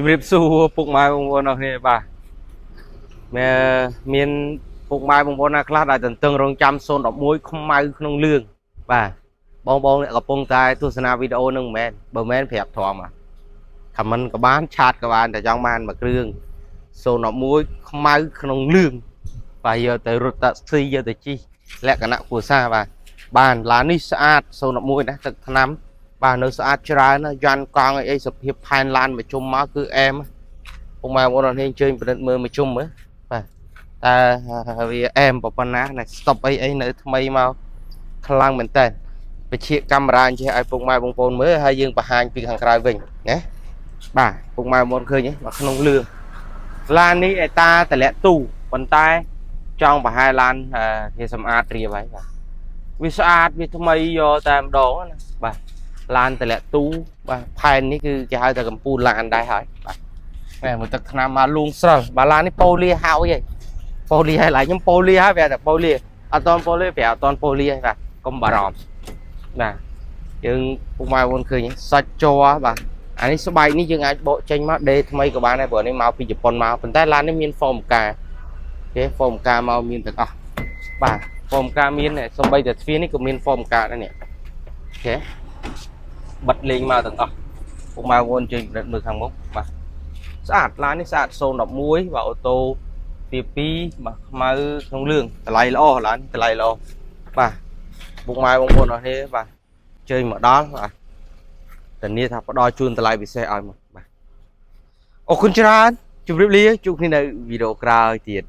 ជំរាបសួរពុកម៉ែបងប្អូនអរគ្នាបាទមានពុកម៉ែបងប្អូនណាខ្លះដែលទន្ទឹងរង់ចាំ011ខ្មៅក្នុងលឿងបាទបងអ្នកកំពុងតែទស្សនាវីដេអូនឹងមិនមែនបើមិនប្រាប់ធំខមមិនក៏បានឆាតក៏បានតែចង់បានមួយគ្រឿង011ខ្មៅក្នុងលឿងបាទយកទៅរត់តាក់ស៊ីយកទៅជិះលក្ខណៈគ្រួសារបាទបានឡាននេះស្អាត011ណាទឹកថ្នាំបាទនៅស្អាតច្រើនណាយ៉ាន់កង់អីសភាពផែនឡានមកជុំមកគឺអែមពុកម៉ែបងប្អូនអរគ្នាអញ្ជើញពិនិត្យមើលមកជុំមើលបាទតែវាអែមប៉ុណ្ណាណាស្តុបអីនៅថ្មីមកខ្លាំងមែនតើវិជាកាមេរ៉ាអញ្ចឹងឲ្យពុកម៉ែបងប្អូនមើលហើយយើងបង្ហាញពីខាងក្រៅវិញណាបាទពុកម៉ែបងប្អូនឃើញទេមកក្នុងលឿងឡាននេះឯតាតម្លាក់ទូប៉ុន្តែចង់បង្ហាញឡានវាសម្អាតរៀបហើយបាទវាស្អាតវាថ្មីយកតែម្ដងណាបាទឡានតម្លាក់ទូបាទផែននេះគឺគេហៅថាកម្ពុជាឡានដែរហើយបាទមើលទឹកថ្នាំមកលួងស្រិលបាទឡាននេះប៉ូលីហើយប៉ូលីហើយឡើយខ្ញុំប៉ូលីហើយវាតែប៉ូលីអត់តន់ប៉ូលីប្រាប់អត់តន់ប៉ូលីហើយបាទកុំបារម្ភណាយើងពុកម៉ែបងឃើញសាច់ជ័របាទអានេះស្បែកនេះយើងអាចបកចេញមកដេថ្មីក៏បានដែរព្រោះនេះមកពីជប៉ុនមកប៉ុន្តែឡាននេះមានហ្វមការគេហ្វមការមកមានទាំងអស់បាទហ្វមការមានសំបីតែទ្វារនេះក៏មានហ្វមការដែរនេះអូខេបិទលេងមកទាំងអស់ពុកម៉ែបងជើញពិនិត្យមើលខាងមុខបាទស្អាតឡាននេះស្អាត011បាទអូតូទី2បាទខ្មៅក្នុងលឿងតម្លៃល្អឡានតម្លៃល្អបាទពុកម៉ែបងប្អូនអរគ្នាបាទជើញមកដល់បាទធានាថាផ្ដល់ជូនតម្លៃពិសេសឲ្យមកបាទអរគុណច្រើនជម្រាបលាជួបគ្នានៅវីដេអូក្រោយទៀត